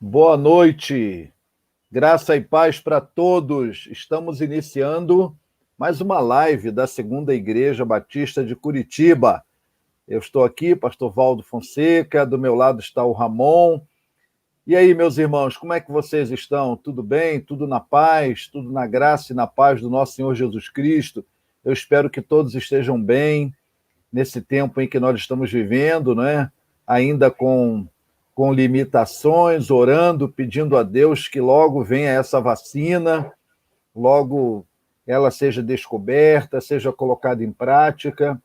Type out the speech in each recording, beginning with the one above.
Boa noite, graça e paz para todos. Estamos iniciando mais uma live da Segunda Igreja Batista de Curitiba. Eu estou aqui, pastor Valdo Fonseca, do meu lado está o Ramon. E aí, meus irmãos, como é que vocês estão? Tudo bem? Tudo na paz? Tudo na graça e na paz do nosso Senhor Jesus Cristo? Eu espero que todos estejam bem nesse tempo em que nós estamos vivendo, né? Ainda com limitações, orando, pedindo a Deus que logo venha essa vacina, logo ela seja descoberta, seja colocada em prática,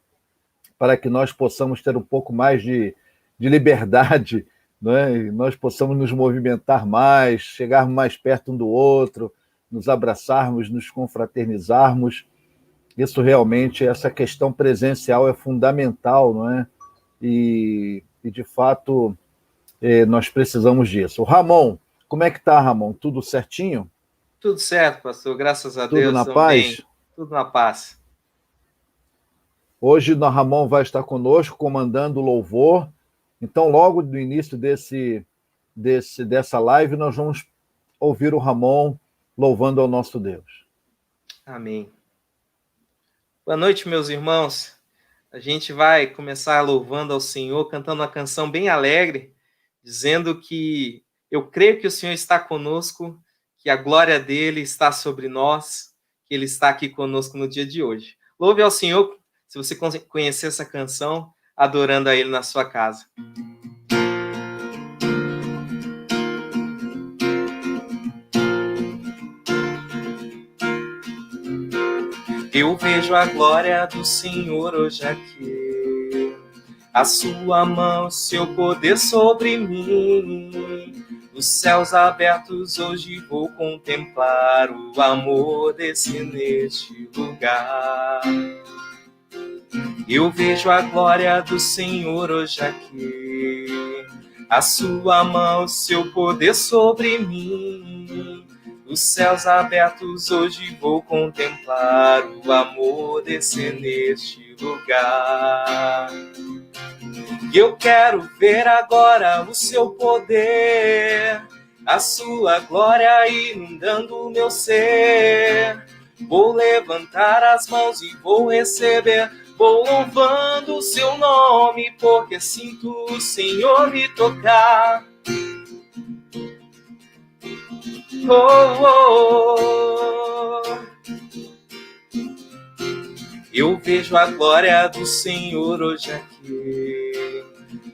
para que nós possamos ter um pouco mais de liberdade, né? E nós possamos nos movimentar mais, chegarmos mais perto um do outro, nos abraçarmos, nos confraternizarmos. Isso realmente, essa questão presencial é fundamental, não é? E de fato, nós precisamos disso. O Ramon, como é que está, Ramon? Tudo certinho? Tudo certo, pastor. Graças a Tudo Deus na também. paz? Tudo na paz. Hoje o Ramon vai estar conosco comandando o louvor. Então, logo no início dessa live, nós vamos ouvir o Ramon louvando ao nosso Deus. Amém. Boa noite, meus irmãos. A gente vai começar louvando ao Senhor, cantando uma canção bem alegre, dizendo que eu creio que o Senhor está conosco, que a glória dele está sobre nós, que ele está aqui conosco no dia de hoje. Louve ao Senhor, se você conhecer essa canção, adorando a ele na sua casa. Eu vejo a glória do Senhor hoje aqui, a sua mão, seu poder sobre mim. Os céus abertos hoje vou contemplar o amor desse neste lugar. Eu vejo a glória do Senhor hoje aqui, a sua mão, seu poder sobre mim. Os céus abertos hoje vou contemplar o amor descer neste lugar. E eu quero ver agora o seu poder, a sua glória inundando o meu ser. Vou levantar as mãos e vou receber, vou louvando o seu nome, porque sinto o Senhor me tocar. Oh, oh. Eu vejo a glória do Senhor hoje aqui,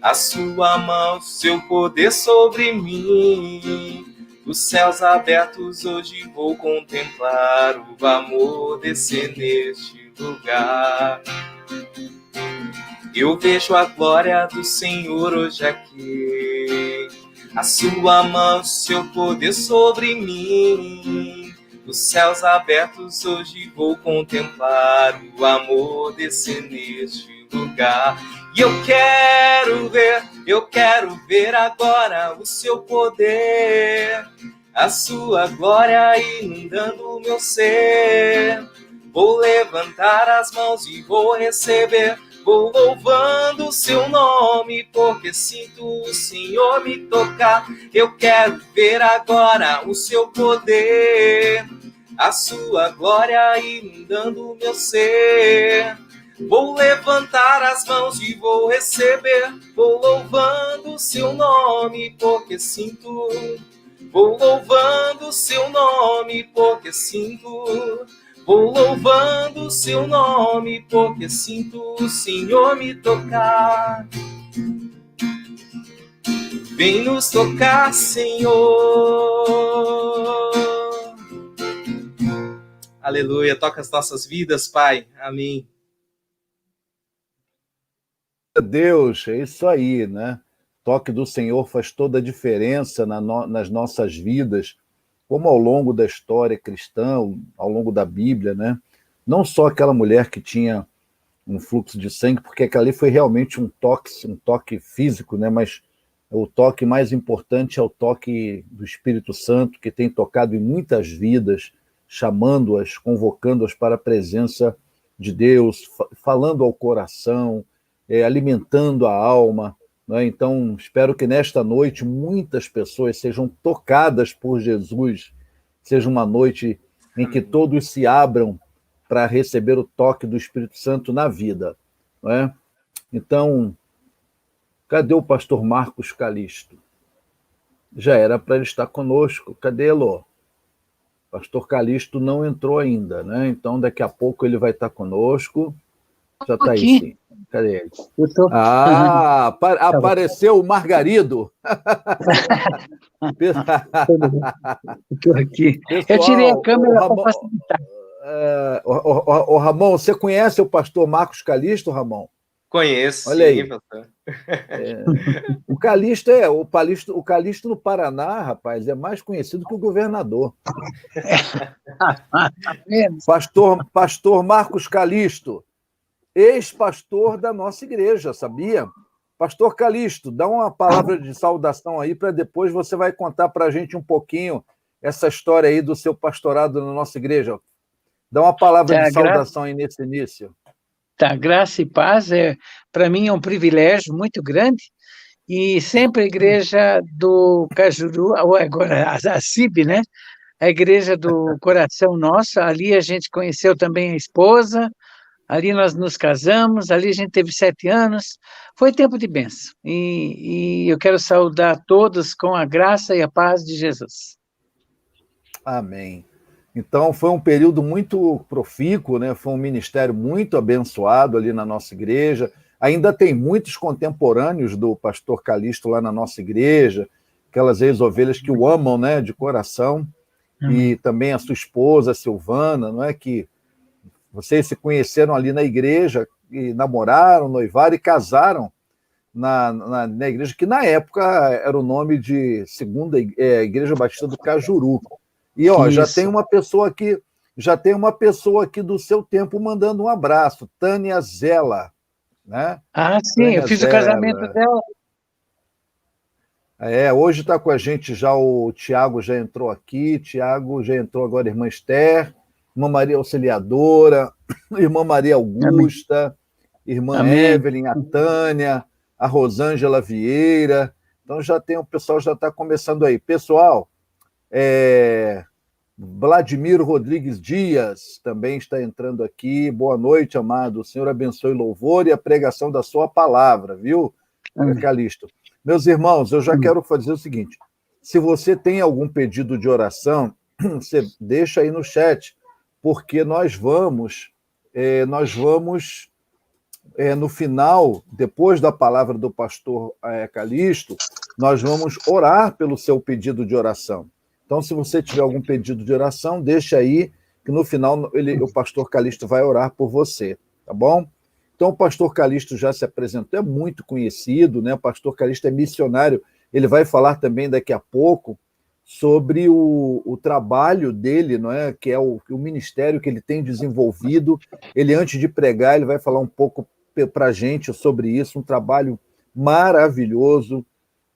a sua mão, seu poder sobre mim. Os céus abertos hoje vou contemplar o amor descer neste lugar. Eu vejo a glória do Senhor hoje aqui, a sua mão, seu poder sobre mim. Os céus abertos hoje vou contemplar o amor descer neste lugar. E eu quero ver agora o seu poder, a sua glória inundando o meu ser. Vou levantar as mãos e vou receber, vou louvando o seu nome, porque sinto o Senhor me tocar. Eu quero ver agora o seu poder, a sua glória inundando o meu ser. Vou levantar as mãos e vou receber, vou louvando o seu nome, porque sinto. Vou louvando o seu nome, porque sinto. Vou louvando o seu nome, porque sinto o Senhor me tocar. Vem nos tocar, Senhor. Aleluia, toca as nossas vidas, Pai. Amém. Deus, é isso aí, né? O toque do Senhor faz toda a diferença nas nossas vidas, como ao longo da história cristã, ao longo da Bíblia, né? Não só aquela mulher que tinha um fluxo de sangue, porque aquilo ali foi realmente um toque físico, né? Mas o toque mais importante é o toque do Espírito Santo, que tem tocado em muitas vidas, chamando-as, convocando-as para a presença de Deus, falando ao coração, alimentando a alma, né? Então, espero que nesta noite muitas pessoas sejam tocadas por Jesus, seja uma noite em que todos se abram para receber o toque do Espírito Santo na vida, não é? Então, cadê o pastor Marcos Calisto? Já era para ele estar conosco. Cadê ele? O pastor Calisto não entrou ainda, né? Então, daqui a pouco ele vai estar conosco. Já está aí, sim. Cadê ele? Apareceu o Margarido. Estou aqui. Pessoal, eu tirei a câmera para facilitar. Ramon, você conhece o pastor Marcos Calisto, Ramon? Conheço, olha aí. Sim, pastor. O Calisto no Paraná, rapaz, é mais conhecido que o governador. Pastor Marcos Calisto, ex-pastor da nossa igreja, sabia? Pastor Calisto, dá uma palavra de saudação aí, para depois você vai contar para a gente um pouquinho essa história aí do seu pastorado na nossa igreja. Dá uma palavra de saudação aí nesse início. Tá, graça e paz, para mim é um privilégio muito grande, e sempre a igreja do Cajuru, ou agora a CIB, né? A igreja do Coração Nosso, ali a gente conheceu também a esposa, ali nós nos casamos, ali a gente teve 7 anos, foi tempo de bênção, e eu quero saudar todos com a graça e a paz de Jesus. Amém. Então, foi um período muito profícuo, né? Foi um ministério muito abençoado ali na nossa igreja. Ainda tem muitos contemporâneos do pastor Calisto lá na nossa igreja, aquelas ex-ovelhas que o amam, né, de coração, e também a sua esposa, Silvana, não é, que vocês se conheceram ali na igreja, e namoraram, noivaram e casaram na igreja, que na época era o nome de Igreja Batista do Cajuru. E já tem uma pessoa aqui do seu tempo mandando um abraço, Tânia Zella, né? Sim, Tânia, eu fiz Zella. O casamento dela. Hoje está com a gente já o Tiago, já entrou aqui, Tiago já entrou agora, irmã Esther, irmã Maria Auxiliadora, irmã Maria Augusta, amém. Irmã amém. Evelyn, a Tânia, a Rosângela Vieira. Então o pessoal já está começando aí. Pessoal, Vladimir Rodrigues Dias também está entrando aqui. Boa noite, amado. O Senhor abençoe o louvor e a pregação da sua palavra, viu, Calisto? Meus irmãos, eu já quero fazer o seguinte: se você tem algum pedido de oração, você deixa aí no chat, porque nós vamos no final, depois da palavra do pastor Calisto, nós vamos orar pelo seu pedido de oração. Então, se você tiver algum pedido de oração, deixa aí, que no final o pastor Calisto vai orar por você, tá bom? Então, o pastor Calisto já se apresentou, é muito conhecido, né? O pastor Calisto é missionário, ele vai falar também daqui a pouco sobre o trabalho dele, não é? Que é o ministério que ele tem desenvolvido. Ele, antes de pregar, ele vai falar um pouco para a gente sobre isso, um trabalho maravilhoso,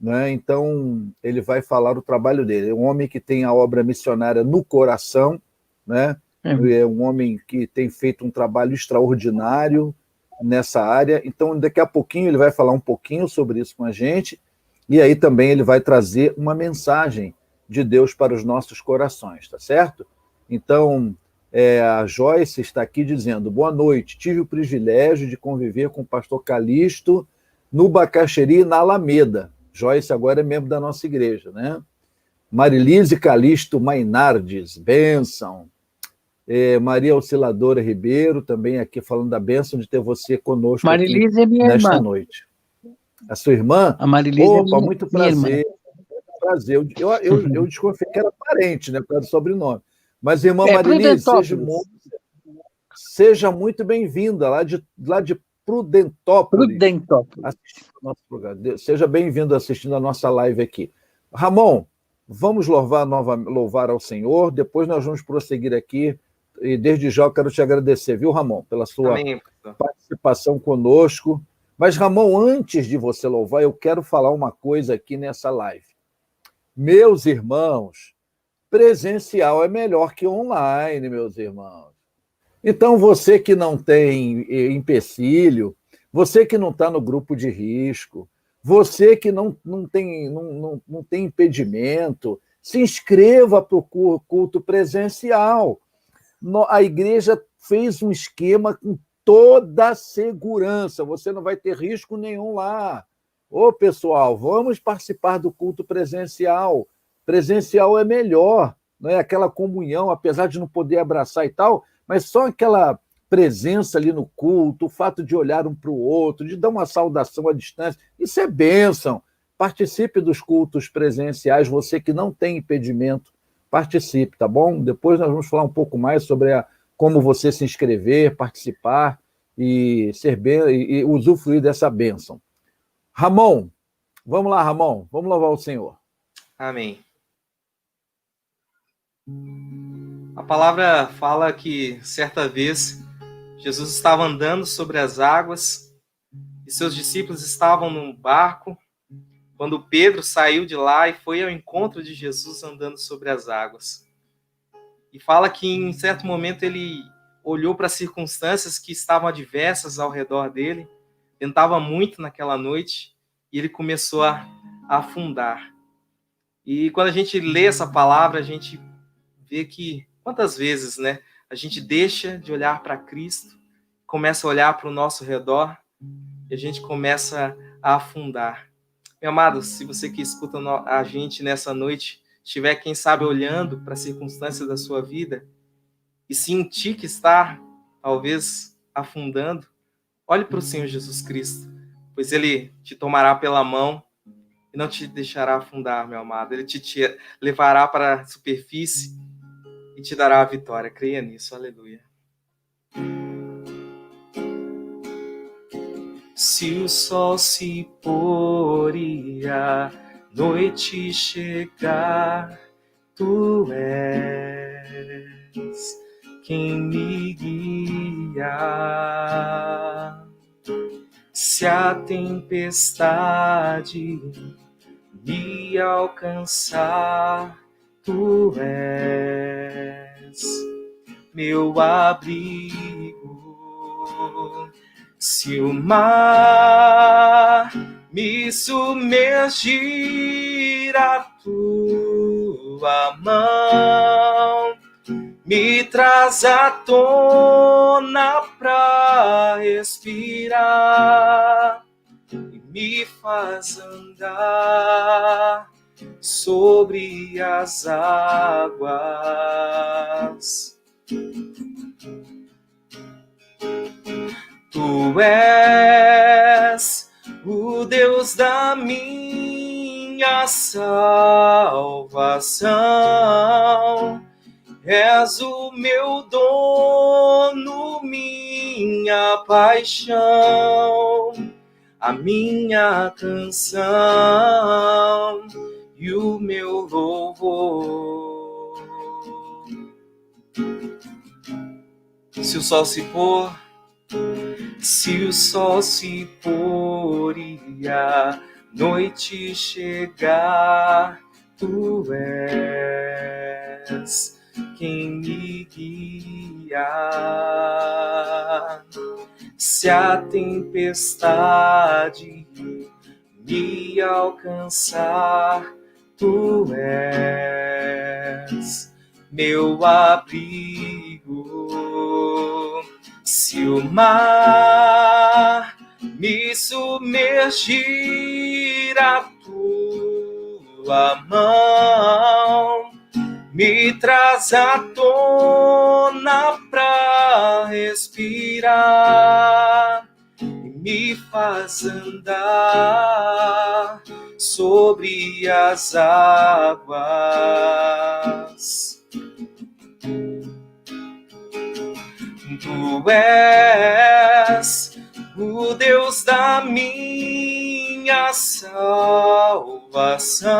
né? Então, ele vai falar o trabalho dele. É um homem que tem a obra missionária no coração, né? É um homem que tem feito um trabalho extraordinário nessa área. Então, daqui a pouquinho, ele vai falar um pouquinho sobre isso com a gente, e aí também ele vai trazer uma mensagem de Deus para os nossos corações, tá certo? Então, a Joyce está aqui dizendo: boa noite, tive o privilégio de conviver com o pastor Calisto no Bacaxeri e na Alameda. Joyce agora é membro da nossa igreja, né? Marilise Calisto Mainardes, bênção. Maria Osciladora Ribeiro, também aqui falando da bênção de ter você conosco Marilise é minha nesta irmã. noite. A sua irmã? A Marilise Opa, é muito prazer. Prazer. Eu desconfiei que era parente, né, por causa do sobrenome. Mas, irmã Marilise, seja muito bem-vinda, lá de Prudentópolis. Assistindo ao nosso programa. Seja bem-vindo assistindo a nossa live aqui. Ramon, vamos louvar ao Senhor, depois nós vamos prosseguir aqui, e desde já eu quero te agradecer, viu, Ramon, pela sua participação conosco. Mas, Ramon, antes de você louvar, eu quero falar uma coisa aqui nessa live. Meus irmãos, presencial é melhor que online, meus irmãos. Então, você que não tem empecilho, você que não está no grupo de risco, Você que não tem impedimento, se inscreva para o culto presencial. A igreja fez um esquema com toda a segurança, você não vai ter risco nenhum lá. Ô, pessoal, vamos participar do culto presencial. Presencial é melhor, não é aquela comunhão, apesar de não poder abraçar e tal, mas só aquela presença ali no culto, o fato de olhar um para o outro, de dar uma saudação à distância, isso é bênção. Participe dos cultos presenciais, você que não tem impedimento, participe, tá bom? Depois nós vamos falar um pouco mais sobre como você se inscrever, participar e ser e usufruir dessa bênção. Ramon, vamos lá, Ramon, vamos louvar o Senhor. Amém. A palavra fala que certa vez Jesus estava andando sobre as águas e seus discípulos estavam num barco quando Pedro saiu de lá e foi ao encontro de Jesus andando sobre as águas. E fala que em certo momento ele olhou para as circunstâncias que estavam adversas ao redor dele, ventava muito naquela noite e ele começou a afundar. E quando a gente lê essa palavra, a gente vê que quantas vezes, né, a gente deixa de olhar para Cristo, começa a olhar para o nosso redor e a gente começa a afundar. Meu amado, se você que escuta a gente nessa noite estiver, quem sabe, olhando para as circunstâncias da sua vida e sentir que está, talvez, afundando, olhe para o Senhor Jesus Cristo, pois Ele te tomará pela mão e não te deixará afundar, meu amado. Ele te levará para a superfície e te dará a vitória. Creia nisso, aleluia. Se o sol se pôr e a noite chegar, tu és quem me guia. Se a tempestade me alcançar, tu és meu abrigo. Se o mar me submergir, a tua mão me traz à tona pra respirar e me faz andar sobre as águas. Tu és o Deus da minha salvação, és o meu dono, minha paixão, a minha canção e o meu louvor. Se o sol se pôr, se o sol se pôr e a noite chegar, tu és quem me guia. Se a tempestade me alcançar, tu és meu abrigo. Se o mar me submergir, a tua mão me traz à tona pra respirar e me faz andar sobre as águas. Tu és o Deus da minha salvação,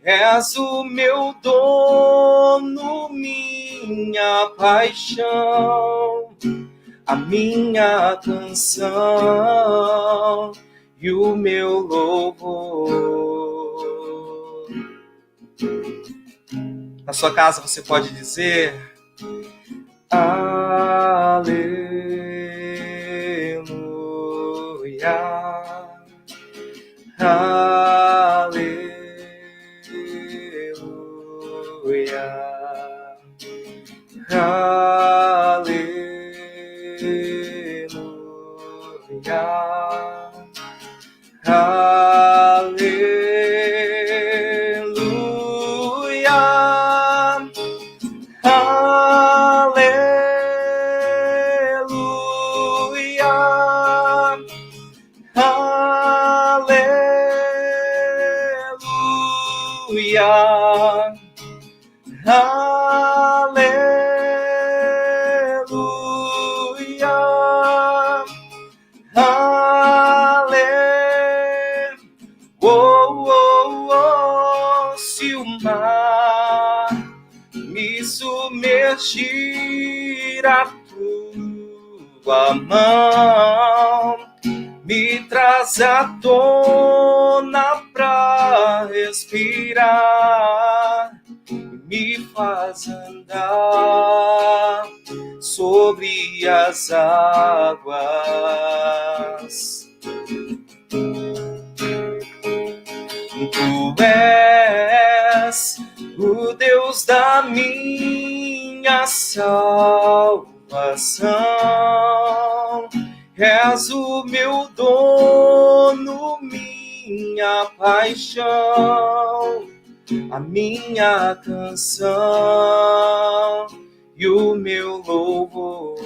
és o meu dono, minha paixão, a minha canção e o meu louvor. Na sua casa você pode dizer: aleluia, Aleluia, aleluia. Oh, oh, oh, se o mar me submergir, a tua mão me traz à tona pra respirar, me faz andar sobre as águas. Tu és o Deus da minha salvação, és o meu dono, minha paixão, a minha canção e o meu louvor.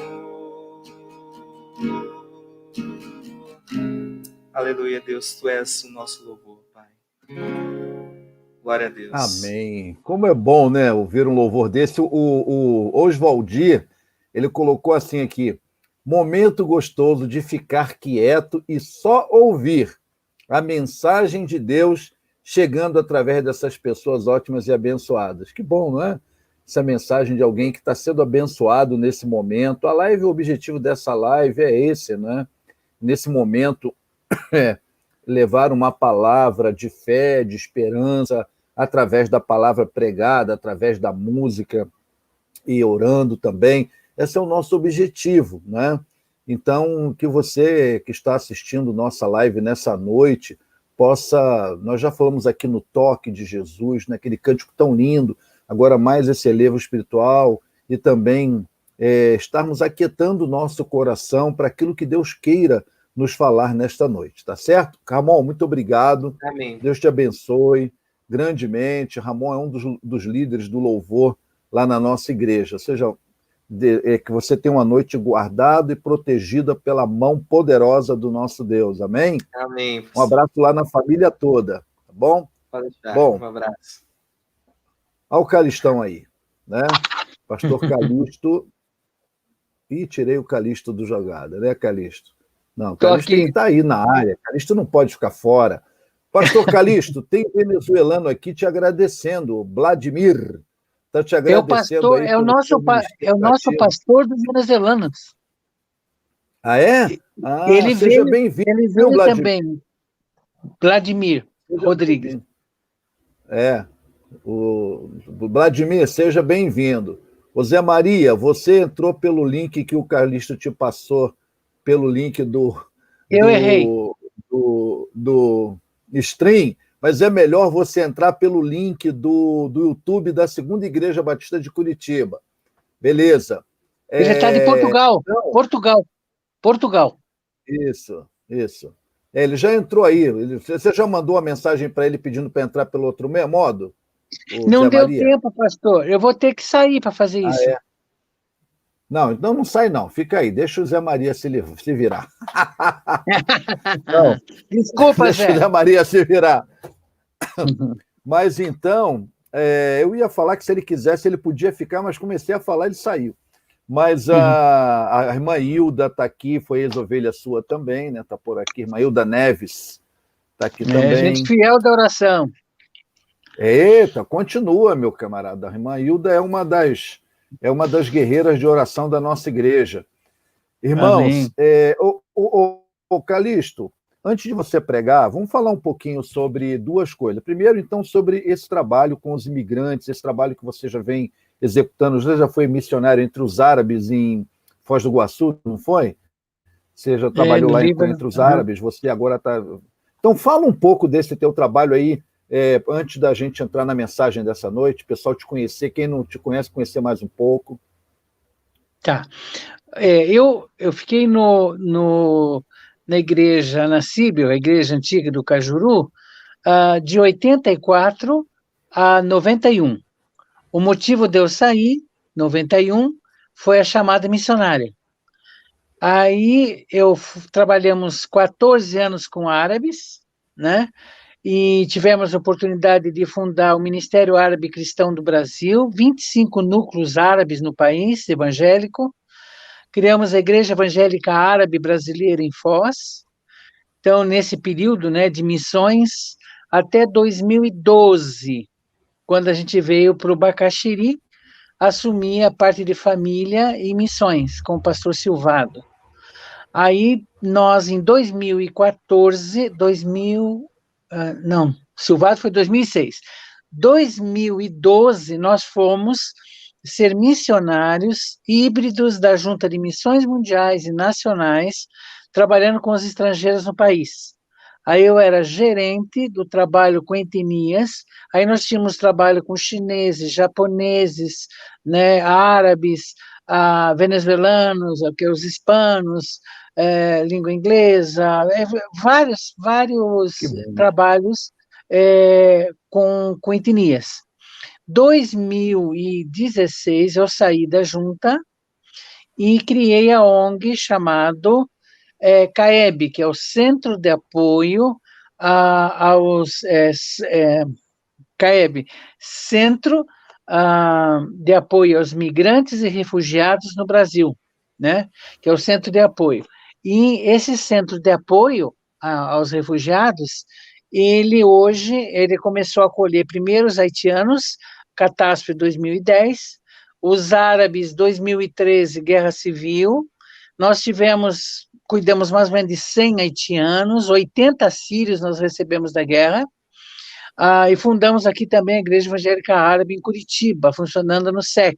Aleluia, Deus, tu és o nosso louvor, Pai. Glória a Deus. Amém. Como é bom, né, ouvir um louvor desse. O Oswaldir, ele colocou assim aqui: momento gostoso de ficar quieto e só ouvir a mensagem de Deus chegando através dessas pessoas ótimas e abençoadas. Que bom, não é? Essa mensagem de alguém que está sendo abençoado nesse momento. A live, o objetivo dessa live é esse, né? Nesse momento, levar uma palavra de fé, de esperança, através da palavra pregada, através da música e orando também. Esse é o nosso objetivo, né? Então, que você que está assistindo nossa live nessa noite possa... Nós já falamos aqui no toque de Jesus, naquele cântico tão lindo, agora mais esse elevo espiritual, e também estarmos aquietando o nosso coração para aquilo que Deus queira nos falar nesta noite, tá certo? Ramon, muito obrigado. Amém. Deus te abençoe grandemente. Ramon é um dos líderes do louvor lá na nossa igreja. Seja que você tenha uma noite guardada e protegida pela mão poderosa do nosso Deus. Amém? Amém. Um abraço lá na família toda, tá bom? Pode deixar. Bom, um abraço. Olha o Calistão aí, né? Pastor Calixto. Ih, tirei o Calixto do jogada, né, Calixto? Não, o Calixto tem que estar aí na área. Calixto não pode ficar fora. Pastor Calixto, tem venezuelano aqui te agradecendo. Vladimir está te agradecendo. É o nosso pastor dos venezuelanos. Ah, é? Ah, ele seja bem-vindo. Ele veio também. Vladimir Rodrigues. O Vladimir, seja bem-vindo. O Zé Maria, você entrou pelo link que o Calixto te passou, pelo link Eu errei. do stream, mas é melhor você entrar pelo link do YouTube da Segunda Igreja Batista de Curitiba. Beleza. Ele está de Portugal. Então, Portugal. Isso. Ele já entrou aí. Você já mandou a mensagem para ele pedindo para entrar pelo outro modo? Não deu tempo, pastor. Eu vou ter que sair para fazer isso. É? Não, então não sai não. Fica aí. Deixa o Zé Maria se virar. Não. Desculpa, Zé. Deixa o Zé Maria se virar. Mas então, eu ia falar que se ele quisesse, ele podia ficar, mas comecei a falar, ele saiu. Mas a irmã Hilda está aqui, foi ex-ovelha sua também, né? Está por aqui. Irmã Hilda Neves está aqui também. Gente fiel da oração. Eita, continua, meu camarada. A irmã Hilda é uma das guerreiras de oração da nossa igreja. Irmãos, Calixto, antes de você pregar, vamos falar um pouquinho sobre duas coisas. Primeiro, então, sobre esse trabalho com os imigrantes, esse trabalho que você já vem executando. Você já foi missionário entre os árabes em Foz do Iguaçu, não foi? Você já trabalhou lá entre os árabes, você agora está... Então, fala um pouco desse teu trabalho aí, antes da gente entrar na mensagem dessa noite, o pessoal te conhecer, quem não te conhece, conhecer mais um pouco. Tá. Eu fiquei na igreja, na Síbio, a igreja antiga do Cajuru, de 84 a 91. O motivo de eu sair, 91, foi a chamada missionária. Aí trabalhamos 14 anos com árabes, né? e tivemos a oportunidade de fundar o Ministério Árabe Cristão do Brasil, 25 núcleos árabes no país, evangélico. Criamos a Igreja Evangélica Árabe Brasileira em Foz. Então, nesse período, né, de missões, até 2012, quando a gente veio para o Bacaxiri, assumir a parte de família e missões, com o pastor Silvado. Aí, nós, em 2014, não, Silvado foi 2006. 2012, nós fomos ser missionários híbridos da Junta de Missões Mundiais e Nacionais, trabalhando com os estrangeiros no país. Aí eu era gerente do trabalho com etnias, aí nós tínhamos trabalho com chineses, japoneses, né, árabes, venezuelanos, os hispanos, língua inglesa, vários trabalhos com etnias. 2016 eu saí da junta e criei a ONG chamado CAEB, que é o Centro de Apoio aos CAEB, Centro de Apoio aos Migrantes e Refugiados no Brasil, né? Que é o Centro de Apoio. E esse Centro de Apoio aos Refugiados, ele começou a acolher primeiro os haitianos, catástrofe 2010, os árabes 2013, guerra civil. Nós cuidamos mais ou menos de 100 haitianos, 80 sírios nós recebemos da guerra, e fundamos aqui também a Igreja Evangélica Árabe em Curitiba, funcionando no SEC.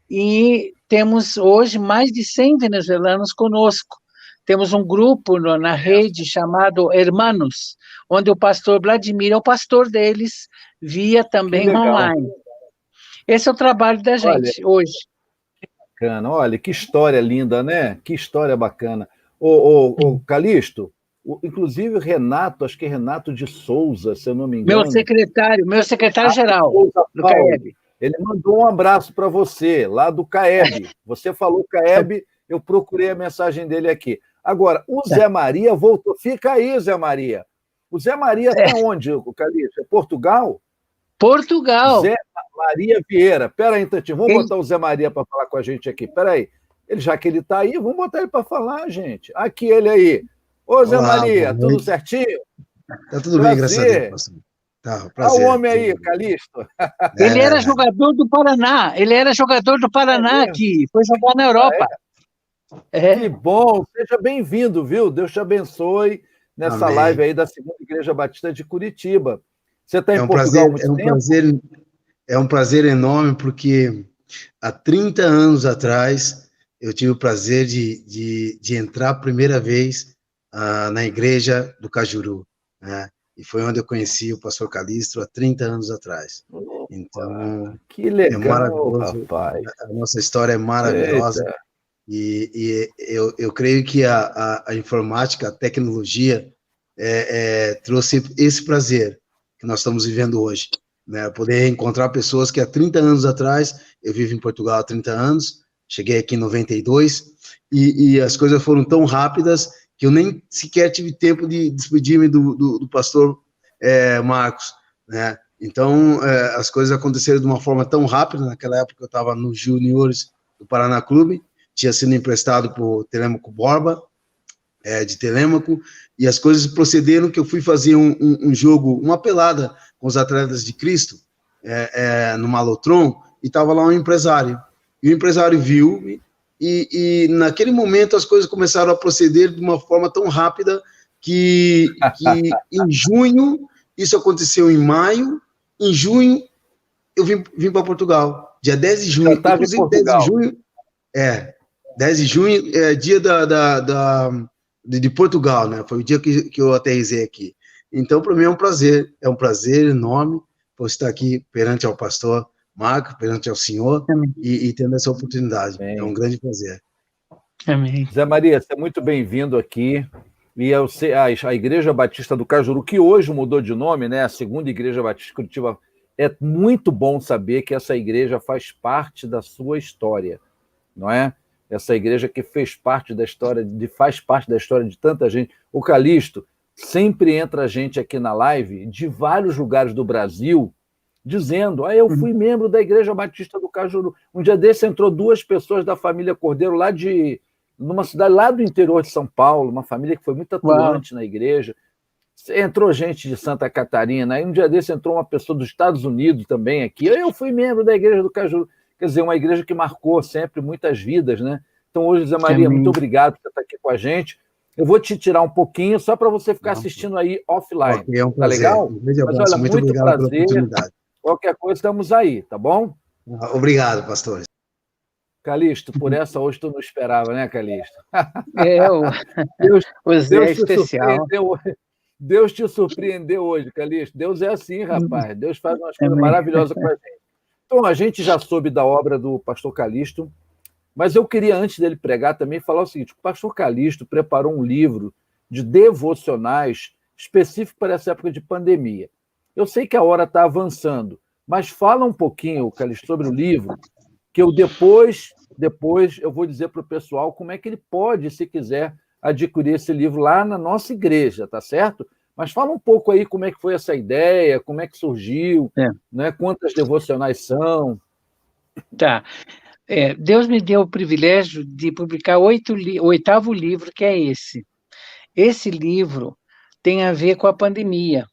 E temos hoje mais de 100 venezuelanos conosco. Temos um grupo na rede chamado Hermanos, onde o pastor Vladimir é o pastor deles, via também online. Esse é o trabalho da gente hoje. Bacana, olha, que história linda, né? Que história bacana. Ô Calixto, inclusive Renato, acho que é Renato de Souza, se eu não me engano. Meu secretário-geral do CAEB. Ele mandou um abraço para você, lá do CAEB. Você falou CAEB, eu procurei a mensagem dele aqui. Agora, o Zé Maria voltou. Fica aí, Zé Maria. O Zé Maria está onde, Calixto? É Portugal? Portugal. Zé Maria Vieira. Espera aí, Tantinho. Vamos botar o Zé Maria para falar com a gente aqui. Espera aí. Já que ele está aí, vamos botar ele para falar, gente. Aqui ele aí. Ô, Zé Maria, tudo certinho? Tá tudo bem, graças a Deus, pastor. Tá, prazer. Olha o homem aí, Calixto. Ele era jogador do Paraná. Aqui. Foi jogar na Europa. Que bom. Seja bem-vindo, viu? Deus te abençoe nessa live aí da Segunda Igreja Batista de Curitiba. Você está em Portugal há muito tempo? É um prazer enorme, porque há 30 anos atrás eu tive o prazer de entrar a primeira vez na igreja do Cajuru, né? E foi onde eu conheci o pastor Calixto há 30 anos atrás. Então, que legal, é maravilhoso. Rapaz. A nossa história é maravilhosa. Eita. E eu creio que a informática, a tecnologia, trouxe esse prazer que nós estamos vivendo hoje, né? Poder encontrar pessoas que há 30 anos atrás, eu vivo em Portugal há 30 anos, cheguei aqui em 92, e as coisas foram tão rápidas que eu nem sequer tive tempo de despedir-me do pastor Marcos, né? Então, as coisas aconteceram de uma forma tão rápida. Naquela época eu estava nos juniores do Paraná Clube, tinha sido emprestado por Telêmaco Borba, de Telêmaco, e as coisas procederam que eu fui fazer um jogo, uma pelada com os atletas de Cristo, no Malotron, e estava lá um empresário. E o empresário viu, e naquele momento as coisas começaram a proceder de uma forma tão rápida que em junho, isso aconteceu em maio, em junho eu vim para Portugal, dia 10 de junho, inclusive 10 de junho, 10 de junho é dia de Portugal, né? Foi o dia que eu aterrissei aqui. Então, para mim é um prazer enorme por estar aqui perante ao pastor Marco, perante ao senhor, e tendo essa oportunidade. Amém. É um grande prazer. Amém. Zé Maria, você é muito bem-vindo aqui. E a Igreja Batista do Cajuru, que hoje mudou de nome, né? A Segunda Igreja Batista de Curitiba. É muito bom saber que essa igreja faz parte da sua história, não é? Essa igreja que faz parte da história de tanta gente. O Calixto, sempre entra gente aqui na live de vários lugares do Brasil dizendo, eu fui membro da Igreja Batista do Cajuru. Um dia desse entrou 2 pessoas da família Cordeiro numa cidade lá do interior de São Paulo, uma família que foi muito atuante na igreja. Entrou gente de Santa Catarina, aí um dia desse entrou uma pessoa dos Estados Unidos também aqui. Eu fui membro da Igreja do Cajuru. Quer dizer, uma igreja que marcou sempre muitas vidas, né? Então hoje, Zé Maria, muito obrigado por você estar aqui com a gente. Eu vou te tirar um pouquinho só para você ficar assistindo aí offline. É um prazer. Tá legal? Mas olha, muito obrigado prazer. pela oportunidade. Qualquer coisa, estamos aí, tá bom? Obrigado, pastor. Calixto, por essa hoje tu não esperava, né, Calixto? O Zé é especial. Deus te surpreendeu hoje, Calixto. Deus é assim, rapaz. Deus faz umas coisas maravilhosas com a gente. Então, a gente já soube da obra do pastor Calixto, mas eu queria, antes dele pregar, também falar o seguinte: o pastor Calixto preparou um livro de devocionais específico para essa época de pandemia. Eu sei que a hora está avançando, mas fala um pouquinho, Calixto, sobre o livro, que eu depois eu vou dizer para o pessoal como é que ele pode, se quiser, adquirir esse livro lá na nossa igreja, tá certo? Mas fala um pouco aí como é que foi essa ideia, como é que surgiu, né? Quantas devocionais são. Tá. Deus me deu o privilégio de publicar o 8º livro, que é esse. Esse livro tem a ver com a pandemia,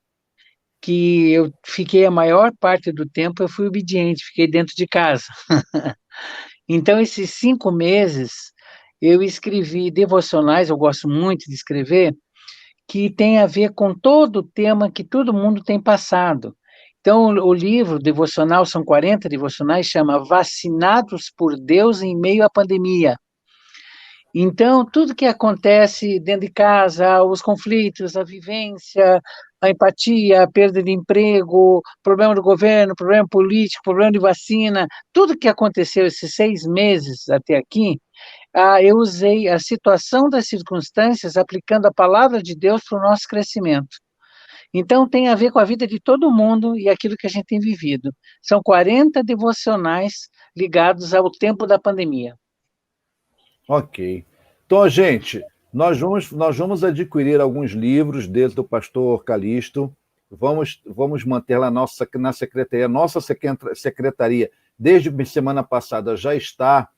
que eu fiquei a maior parte do tempo, eu fui obediente, fiquei dentro de casa. Então, esses 5 meses, eu escrevi devocionais, eu gosto muito de escrever, que tem a ver com todo o tema que todo mundo tem passado. Então, o livro devocional, são 40 devocionais, chama Vacinados por Deus em Meio à Pandemia. Então, tudo que acontece dentro de casa, os conflitos, a vivência, a empatia, a perda de emprego, problema do governo, problema político, problema de vacina, tudo que aconteceu esses 6 meses até aqui, eu usei a situação das circunstâncias aplicando a palavra de Deus para o nosso crescimento. Então, tem a ver com a vida de todo mundo e aquilo que a gente tem vivido. São 40 devocionais ligados ao tempo da pandemia. Ok. Então, gente, nós vamos adquirir alguns livros desde o pastor Calixto, vamos manter lá na secretaria. Nossa secretaria, desde semana passada, já está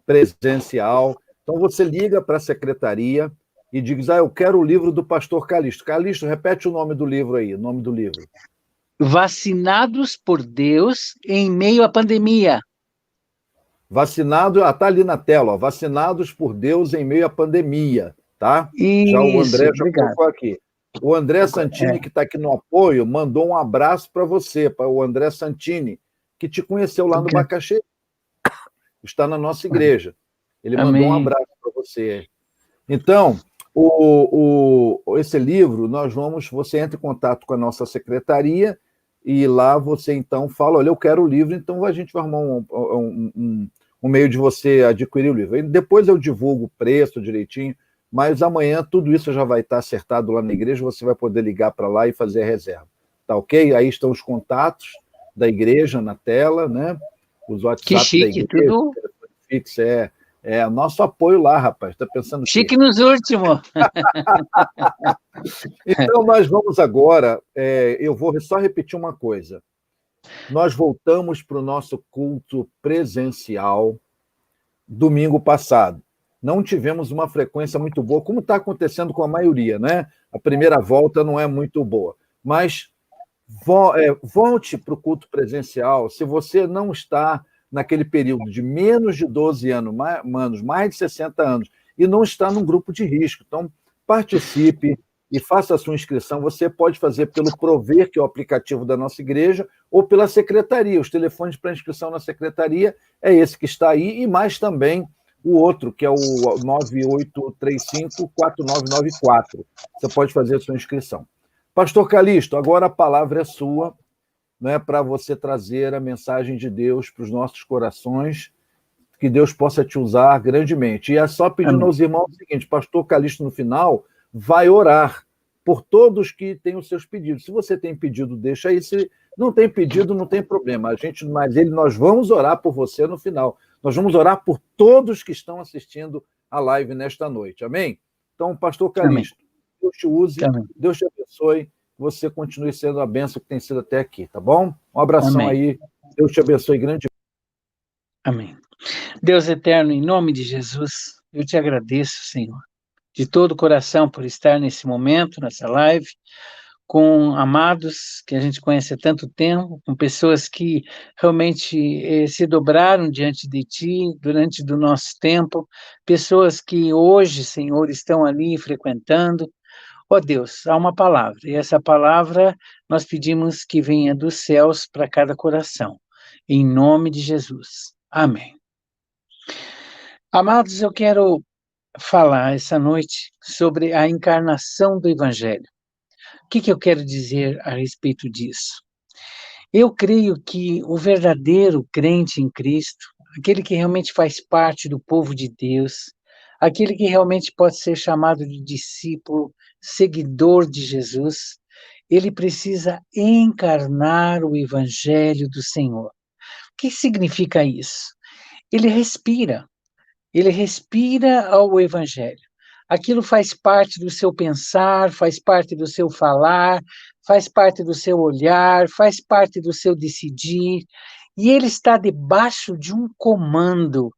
presencial. Então, você liga para a secretaria e diz, eu quero o livro do pastor Calixto. Calixto, repete o nome do livro aí, o nome do livro. Vacinados por Deus em Meio à Pandemia. Vacinado, está ali na tela, ó, Vacinados por Deus em Meio à Pandemia, tá? Isso, já o André já obrigado. colocou aqui. O André Santini, que está aqui no apoio, mandou um abraço para você, para o André Santini, que te conheceu lá no Bacaxi. Está na nossa igreja. Ele mandou um abraço para você. Então, esse livro, você entra em contato com a nossa secretaria e lá você, então, fala, olha, eu quero o livro, então a gente vai arrumar um meio de você adquirir o livro. E depois eu divulgo o preço direitinho, mas amanhã tudo isso já vai estar acertado lá na igreja, você vai poder ligar para lá e fazer a reserva. Tá ok? Aí estão os contatos da igreja na tela, né? Os WhatsApp que chique, da igreja, tudo... o telefone fixo, nosso apoio lá, rapaz. Tá pensando chique nos últimos. Então, nós vamos agora, eu vou só repetir uma coisa. Nós voltamos para o nosso culto presencial domingo passado. Não tivemos uma frequência muito boa, como está acontecendo com a maioria, né? A primeira volta não é muito boa. Mas volte para o culto presencial. Se você não está naquele período de menos de 12 anos, mais de 60 anos, e não está num grupo de risco. Então, participe e faça a sua inscrição. Você pode fazer pelo Prover, que é o aplicativo da nossa igreja, ou pela secretaria. Os telefones para inscrição na secretaria é esse que está aí, e mais também o outro, que é o 9835-4994. Você pode fazer a sua inscrição. Pastor Calixto, agora a palavra é sua, né, para você trazer a mensagem de Deus para os nossos corações, que Deus possa te usar grandemente. E é só pedindo aos irmãos o seguinte, pastor Calixto, no final, vai orar por todos que têm os seus pedidos. Se você tem pedido, deixa aí. Se não tem pedido, não tem problema. Nós vamos orar por você no final. Nós vamos orar por todos que estão assistindo a live nesta noite. Amém? Então, pastor Calixto, Deus te use, Amém. Deus te abençoe, que você continue sendo a bênção que tem sido até aqui, tá bom? Um abração Amém. aí, Deus te abençoe grande. Amém. Deus eterno, em nome de Jesus, eu te agradeço, Senhor, de todo o coração por estar nesse momento, nessa live, com amados que a gente conhece há tanto tempo, com pessoas que realmente se dobraram diante de Ti durante do nosso tempo, pessoas que hoje, Senhor, estão ali frequentando. Ó Deus, há uma palavra, e essa palavra nós pedimos que venha dos céus para cada coração, em nome de Jesus. Amém. Amados, eu quero falar essa noite sobre a encarnação do Evangelho. O que eu quero dizer a respeito disso? Eu creio que o verdadeiro crente em Cristo, aquele que realmente faz parte do povo de Deus, aquele que realmente pode ser chamado de discípulo, seguidor de Jesus, ele precisa encarnar o Evangelho do Senhor. O que significa isso? Ele respira ao Evangelho. Aquilo faz parte do seu pensar, faz parte do seu falar, faz parte do seu olhar, faz parte do seu decidir, e ele está debaixo de um comando,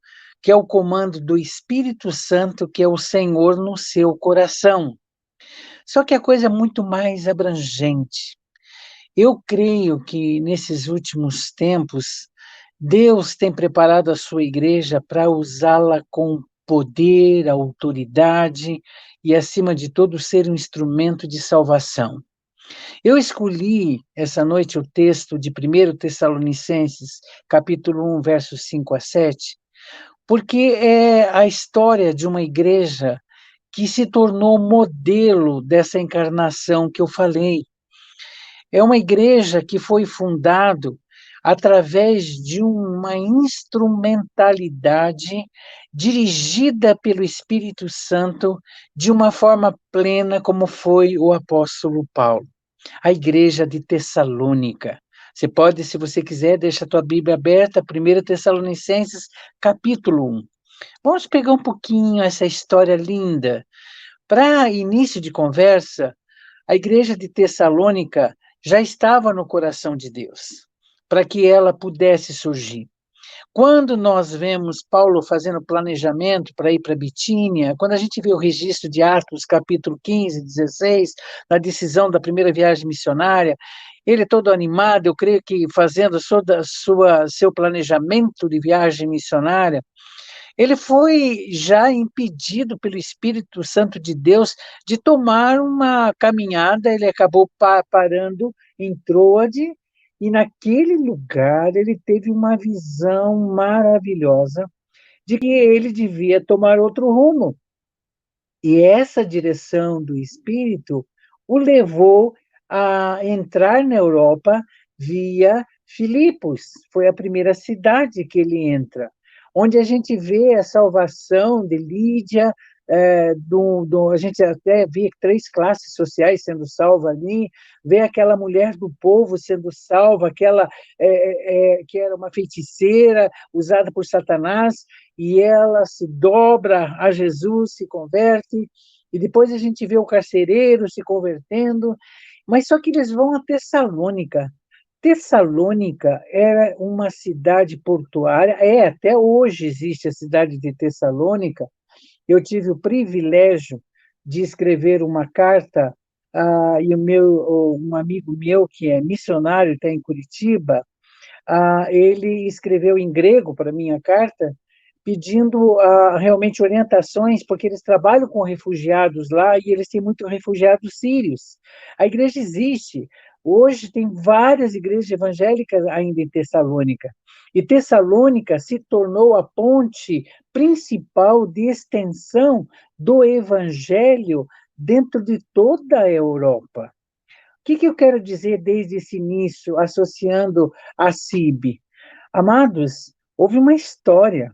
que é o comando do Espírito Santo, que é o Senhor no seu coração. Só que a coisa é muito mais abrangente. Eu creio que nesses últimos tempos, Deus tem preparado a sua igreja para usá-la com poder, autoridade e, acima de tudo, ser um instrumento de salvação. Eu escolhi essa noite o texto de 1 Tessalonicenses, capítulo 1, versos 5 a 7, porque é a história de uma igreja que se tornou modelo dessa encarnação que eu falei. É uma igreja que foi fundada através de uma instrumentalidade dirigida pelo Espírito Santo de uma forma plena, como foi o apóstolo Paulo. A igreja de Tessalônica. Você pode, se você quiser, deixa a tua Bíblia aberta, 1 Tessalonicenses, capítulo 1. Vamos pegar um pouquinho essa história linda. Para início de conversa, a igreja de Tessalônica já estava no coração de Deus, para que ela pudesse surgir. Quando nós vemos Paulo fazendo planejamento para ir para Bitínia, quando a gente vê o registro de Atos, capítulo 15, 16, na decisão da primeira viagem missionária, ele todo animado, eu creio que fazendo seu planejamento de viagem missionária, ele foi já impedido pelo Espírito Santo de Deus de tomar uma caminhada, ele acabou parando em Troade, e naquele lugar ele teve uma visão maravilhosa de que ele devia tomar outro rumo. E essa direção do Espírito o levou a entrar na Europa via Filipos, foi a primeira cidade que ele entra, onde a gente vê a salvação de Lídia, a gente até vê 3 classes sociais sendo salvas ali, vê aquela mulher do povo sendo salva, aquela que era uma feiticeira usada por Satanás, e ela se dobra a Jesus, se converte, e depois a gente vê o carcereiro se convertendo, mas só que eles vão a Tessalônica. Tessalônica era uma cidade portuária, até hoje existe a cidade de Tessalônica. Eu tive o privilégio de escrever uma carta, e um amigo meu, que é missionário, está em Curitiba, ele escreveu em grego para a minha carta, pedindo realmente orientações, porque eles trabalham com refugiados lá e eles têm muitos refugiados sírios. A igreja existe. Hoje tem várias igrejas evangélicas ainda em Tessalônica. E Tessalônica se tornou a ponte principal de extensão do evangelho dentro de toda a Europa. O que eu quero dizer desde esse início, associando a CIB? Amados, houve uma história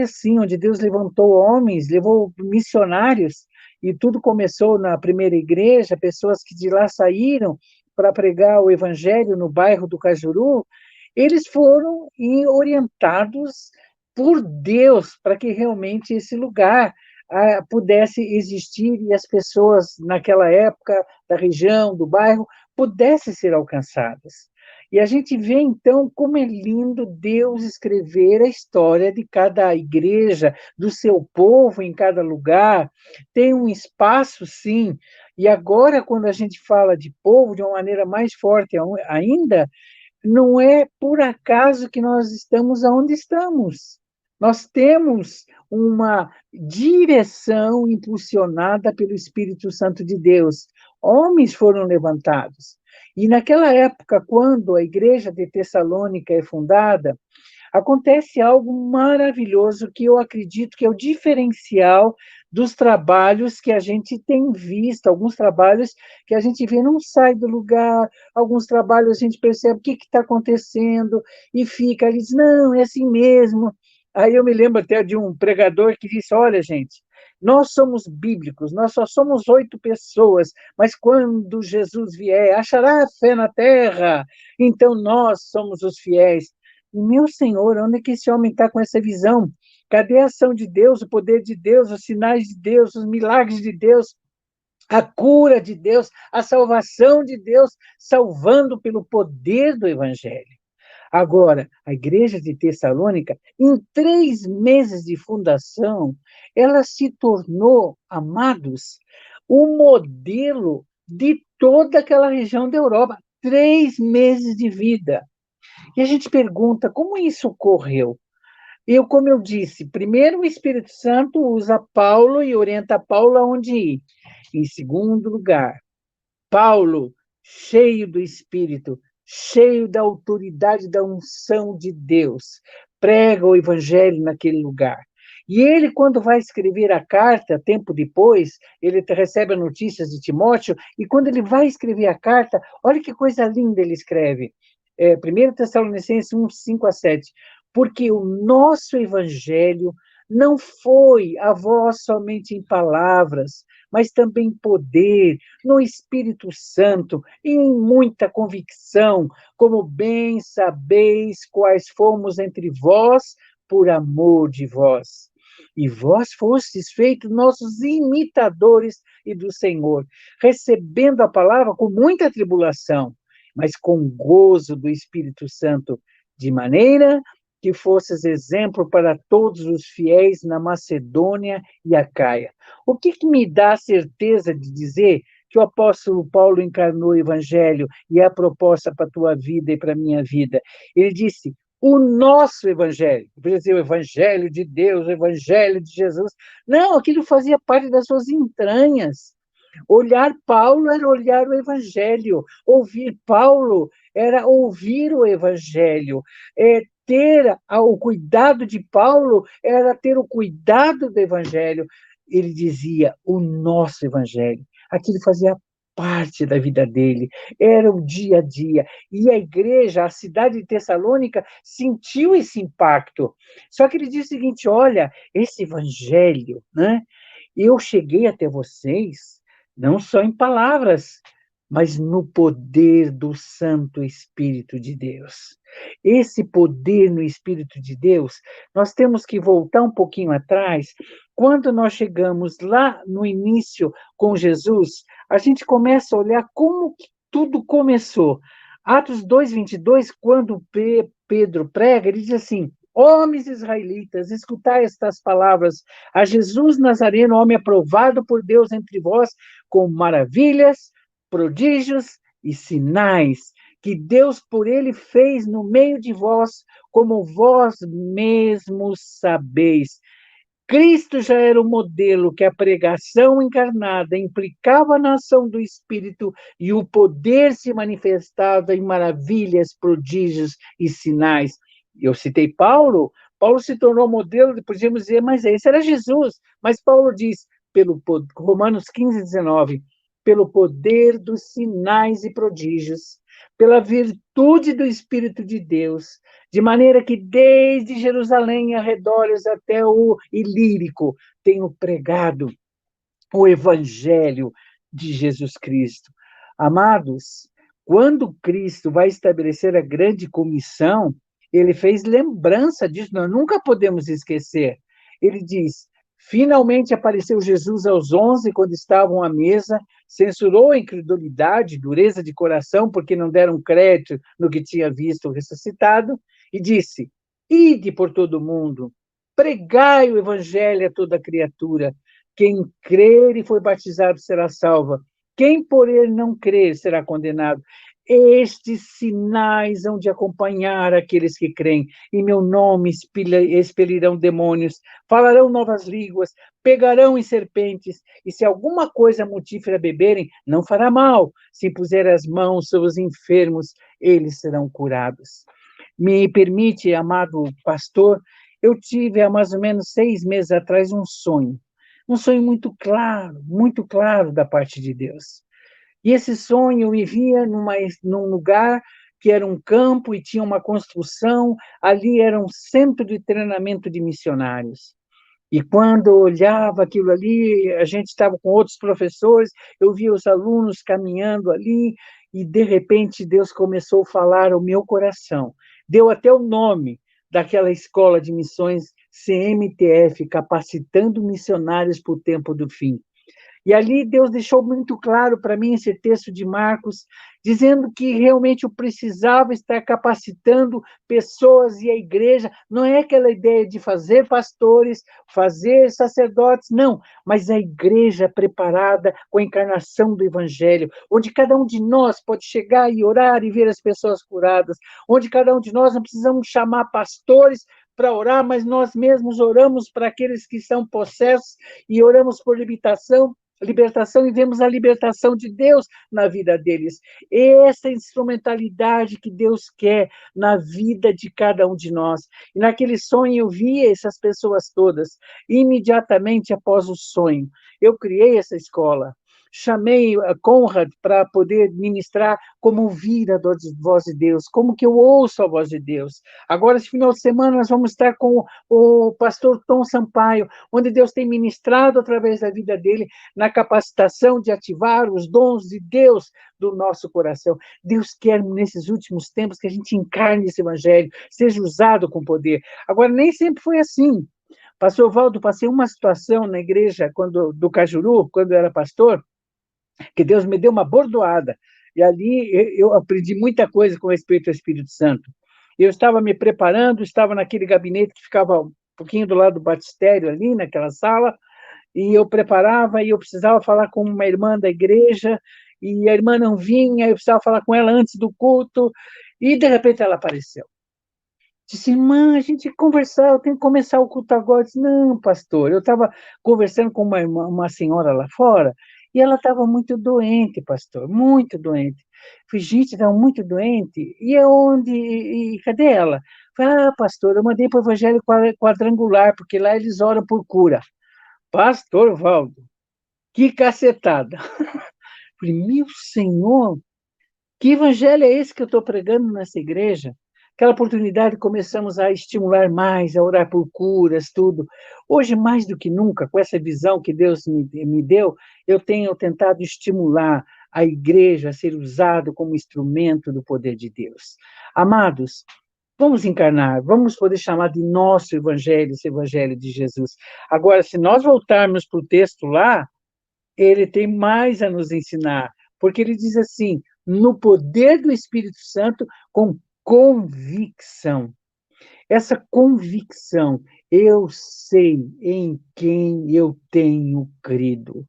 sim, onde Deus levantou homens, levou missionários, e tudo começou na primeira igreja, pessoas que de lá saíram para pregar o evangelho no bairro do Cajuru, eles foram orientados por Deus para que realmente esse lugar pudesse existir e as pessoas naquela época da região, do bairro, pudessem ser alcançadas. E a gente vê, então, como é lindo Deus escrever a história de cada igreja, do seu povo em cada lugar. Tem um espaço, sim. E agora, quando a gente fala de povo de uma maneira mais forte ainda, não é por acaso que nós estamos onde estamos. Nós temos uma direção impulsionada pelo Espírito Santo de Deus. Homens foram levantados. E naquela época, quando a igreja de Tessalônica é fundada, acontece algo maravilhoso que eu acredito que é o diferencial dos trabalhos que a gente tem visto, alguns trabalhos que a gente vê não sai do lugar, alguns trabalhos a gente percebe o que está acontecendo e fica ali, diz, não, é assim mesmo. Aí eu me lembro até de um pregador que disse, olha, gente, nós somos bíblicos, nós só somos 8 pessoas, mas quando Jesus vier, achará fé na terra, então nós somos os fiéis. Meu Senhor, onde é que esse homem está com essa visão? Cadê a ação de Deus, o poder de Deus, os sinais de Deus, os milagres de Deus, a cura de Deus, a salvação de Deus, salvando pelo poder do Evangelho? Agora, a igreja de Tessalônica, em 3 meses de fundação, ela se tornou, amados, o modelo de toda aquela região da Europa. 3 meses de vida. E a gente pergunta, como isso ocorreu? Como eu disse, primeiro o Espírito Santo usa Paulo e orienta Paulo aonde ir. Em segundo lugar, Paulo, cheio do Espírito, cheio da autoridade da unção de Deus, prega o Evangelho naquele lugar. E ele, quando vai escrever a carta, tempo depois, ele recebe as notícias de Timóteo, e quando ele vai escrever a carta, olha que coisa linda ele escreve. 1 Tessalonicenses 1, 5-7. Porque o nosso Evangelho não foi a vós somente em palavras, mas também em poder, no Espírito Santo, e em muita convicção, como bem sabeis quais fomos entre vós, por amor de vós. E vós fostes feitos nossos imitadores e do Senhor, recebendo a palavra com muita tribulação, mas com gozo do Espírito Santo, de maneira que fosses exemplo para todos os fiéis na Macedônia e Acaia. O que me dá a certeza de dizer que o apóstolo Paulo encarnou o Evangelho e é a proposta para a tua vida e para a minha vida? Ele disse, o nosso Evangelho, quer dizer, o Evangelho de Deus, o Evangelho de Jesus. Não, aquilo fazia parte das suas entranhas. Olhar Paulo era olhar o Evangelho, ouvir Paulo era ouvir o Evangelho, ter o cuidado de Paulo era ter o cuidado do Evangelho. Ele dizia, o nosso Evangelho. Aquilo fazia parte da vida dele, era o dia a dia. E a igreja, a cidade de Tessalônica, sentiu esse impacto. Só que ele diz o seguinte, olha, esse Evangelho, né? Eu cheguei até vocês, não só em palavras, mas no poder do Santo Espírito de Deus. Esse poder no Espírito de Deus, nós temos que voltar um pouquinho atrás. Quando nós chegamos lá no início com Jesus, a gente começa a olhar como que tudo começou. Atos 2:22, quando Pedro prega, ele diz assim, homens israelitas, escutai estas palavras, a Jesus Nazareno, homem aprovado por Deus entre vós, com maravilhas, prodígios e sinais que Deus por ele fez no meio de vós, como vós mesmos sabeis. Cristo já era o modelo que a pregação encarnada implicava na ação do Espírito e o poder se manifestava em maravilhas, prodígios e sinais. Eu citei Paulo, Paulo se tornou modelo, podíamos dizer, mas esse era Jesus. Mas Paulo diz, Romanos 15:19, pelo poder dos sinais e prodígios, pela virtude do Espírito de Deus, de maneira que desde Jerusalém arredores até o Ilírico tenho pregado o Evangelho de Jesus Cristo. Amados, quando Cristo vai estabelecer a grande comissão, ele fez lembrança disso, nós nunca podemos esquecer. Ele diz, Finalmente apareceu Jesus aos 11, quando estavam à mesa, censurou a incredulidade, dureza de coração, porque não deram crédito no que tinha visto ressuscitado, e disse: Ide por todo o mundo, pregai o evangelho a toda criatura. Quem crer e for batizado será salvo. Quem, porém, não crer será condenado. Estes sinais hão de acompanhar aqueles que creem. Em meu nome expelirão demônios, falarão novas línguas, pegarão em serpentes, e se alguma coisa mortífera beberem, não fará mal. Se puser as mãos sobre os enfermos, eles serão curados. Me permite, amado pastor, eu tive há mais ou menos 6 meses atrás um sonho muito claro da parte de Deus. E esse sonho eu me via num lugar que era um campo e tinha uma construção, ali era um centro de treinamento de missionários. E quando eu olhava aquilo ali, a gente estava com outros professores, eu via os alunos caminhando ali, e de repente Deus começou a falar ao meu coração. Deu até o nome daquela escola de missões CMTF, Capacitando Missionários para o Tempo do Fim. E ali Deus deixou muito claro para mim esse texto de Marcos, dizendo que realmente eu precisava estar capacitando pessoas e a igreja. Não é aquela ideia de fazer pastores, fazer sacerdotes, não, mas a igreja preparada com a encarnação do evangelho, onde cada um de nós pode chegar e orar e ver as pessoas curadas, onde cada um de nós não precisamos chamar pastores para orar, mas nós mesmos oramos para aqueles que são possessos e oramos por libertação e vemos a libertação de Deus na vida deles. Essa instrumentalidade que Deus quer na vida de cada um de nós. E naquele sonho eu via essas pessoas todas. Imediatamente após o sonho, eu criei essa escola. Chamei a Conrad para poder ministrar como ouvir a voz de Deus, como que eu ouço a voz de Deus. Agora, esse final de semana, nós vamos estar com o pastor Tom Sampaio, onde Deus tem ministrado através da vida dele na capacitação de ativar os dons de Deus do nosso coração. Deus quer, nesses últimos tempos, que a gente encarne esse evangelho, seja usado com poder. Agora, nem sempre foi assim. Pastor Valdo, passei uma situação na igreja do Cajuru, quando eu era pastor, que Deus me deu uma bordoada, e ali eu aprendi muita coisa com respeito ao Espírito Santo. Eu estava me preparando, estava naquele gabinete que ficava um pouquinho do lado do batistério ali, naquela sala, e eu preparava, e eu precisava falar com uma irmã da igreja, e a irmã não vinha, eu precisava falar com ela antes do culto, e de repente ela apareceu. Disse: irmã, a gente tem que conversar, eu tenho que começar o culto agora. Eu disse: não, pastor, eu estava conversando com uma senhora lá fora, e ela estava muito doente, pastor, muito doente. Falei: gente, estava muito doente, e aonde, e cadê ela? Falei: pastor, eu mandei para o Evangelho Quadrangular, porque lá eles oram por cura. Pastor Valdo, que cacetada! Falei: meu Senhor, que evangelho é esse que eu estou pregando nessa igreja? Aquela oportunidade, começamos a estimular mais, a orar por curas, tudo. Hoje, mais do que nunca, com essa visão que Deus me deu, eu tenho tentado estimular a igreja a ser usada como instrumento do poder de Deus. Amados, vamos encarnar, vamos poder chamar de nosso evangelho, esse evangelho de Jesus. Agora, se nós voltarmos para o texto lá, ele tem mais a nos ensinar, porque ele diz assim: no poder do Espírito Santo, com convicção. Essa convicção, eu sei em quem eu tenho crido,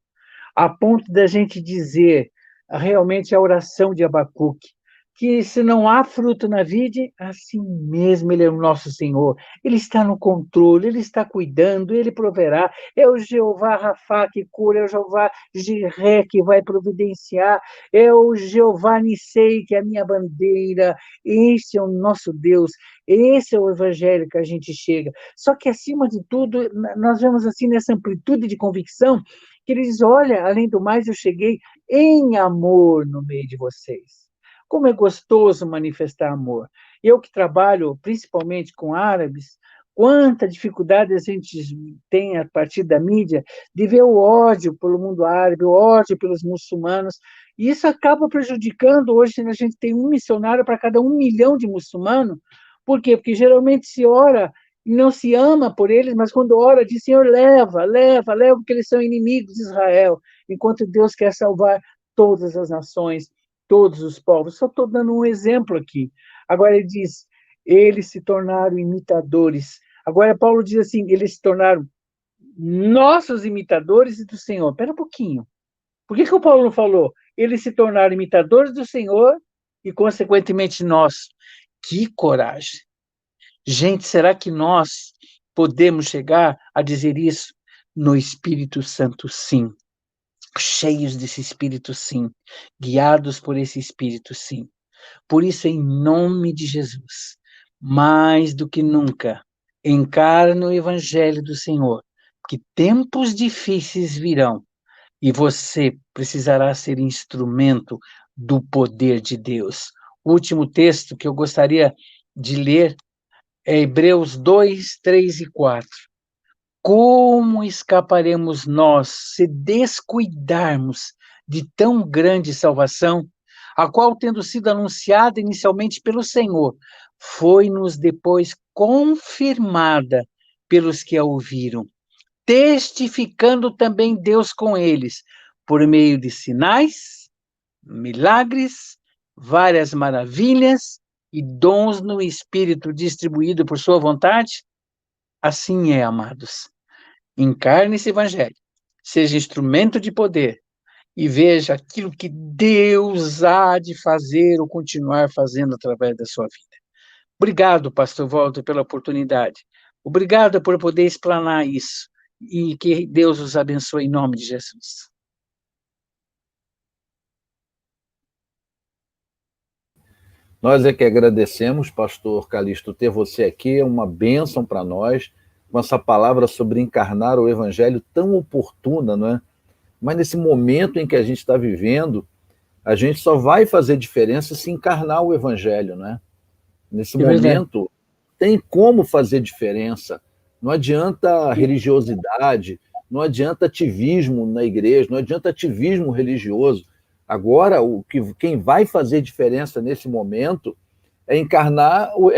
a ponto da gente dizer realmente a oração de Abacuque, que se não há fruto na vide, assim mesmo Ele é o nosso Senhor. Ele está no controle, Ele está cuidando, Ele proverá. É o Jeová Rafá que cura, é o Jeová Jiré que vai providenciar, é o Jeová Nissei que é a minha bandeira. Esse é o nosso Deus, esse é o evangelho que a gente chega. Só que, acima de tudo, nós vemos assim nessa amplitude de convicção, que Ele diz: olha, além do mais, eu cheguei em amor no meio de vocês. Como é gostoso manifestar amor. Eu que trabalho principalmente com árabes, quanta dificuldade a gente tem a partir da mídia de ver o ódio pelo mundo árabe, o ódio pelos muçulmanos, e isso acaba prejudicando. Hoje a gente tem um missionário para cada 1 milhão de muçulmanos. Por quê? Porque geralmente se ora não se ama por eles, mas quando ora, diz, Senhor, leva, leva, leva, porque eles são inimigos de Israel, enquanto Deus quer salvar todas as nações, todos os povos. Só estou dando um exemplo aqui. Agora ele diz, eles se tornaram imitadores. Agora Paulo diz assim, eles se tornaram nossos imitadores e do Senhor. Espera um pouquinho. Por que o Paulo não falou? Eles se tornaram imitadores do Senhor e, consequentemente, nós. Que coragem! Gente, será que nós podemos chegar a dizer isso no Espírito Santo? Sim. Cheios desse Espírito, sim. Guiados por esse Espírito, sim. Por isso, em nome de Jesus, mais do que nunca, encarne o Evangelho do Senhor, que tempos difíceis virão e você precisará ser instrumento do poder de Deus. O último texto que eu gostaria de ler é Hebreus 2, 3 e 4. Como escaparemos nós se descuidarmos de tão grande salvação, a qual, tendo sido anunciada inicialmente pelo Senhor, foi-nos depois confirmada pelos que a ouviram, testificando também Deus com eles, por meio de sinais, milagres, várias maravilhas e dons no Espírito distribuído por sua vontade? Assim é, amados. Encarne esse evangelho, seja instrumento de poder e veja aquilo que Deus há de fazer ou continuar fazendo através da sua vida. Obrigado, pastor Walter, pela oportunidade. Obrigado por poder explanar isso. E que Deus os abençoe em nome de Jesus. Nós é que agradecemos, pastor Calixto, ter você aqui, é uma bênção para nós, com essa palavra sobre encarnar o evangelho tão oportuna, não é? Mas nesse momento em que a gente está vivendo, a gente só vai fazer diferença se encarnar o evangelho, não é? Nesse momento, tem como fazer diferença. Não adianta religiosidade, não adianta ativismo na igreja, não adianta ativismo religioso. Agora, quem vai fazer diferença nesse momento é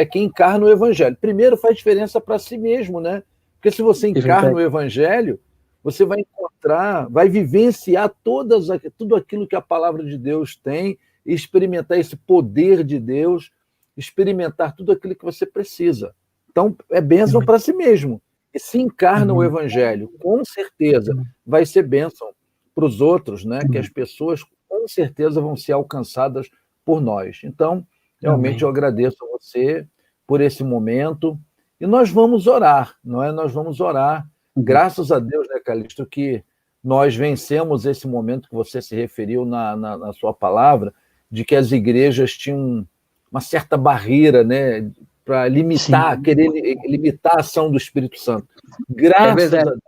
quem encarna o evangelho. Primeiro faz diferença para si mesmo, né? Porque se você encarna o evangelho, você vai encontrar, vai vivenciar tudo aquilo que a palavra de Deus tem, e experimentar esse poder de Deus, experimentar tudo aquilo que você precisa. Então, é bênção para si mesmo. E se encarna o evangelho, com certeza vai ser bênção para os outros, né? Que as pessoas com certeza vão ser alcançadas por nós. Então, realmente eu agradeço a você por esse momento. E nós vamos orar, não é? Nós vamos orar. Graças a Deus, né, Calixto, que nós vencemos esse momento que você se referiu na sua palavra, de que as igrejas tinham uma certa barreira, né, para limitar, querer limitar a ação do Espírito Santo. Graças a Deus,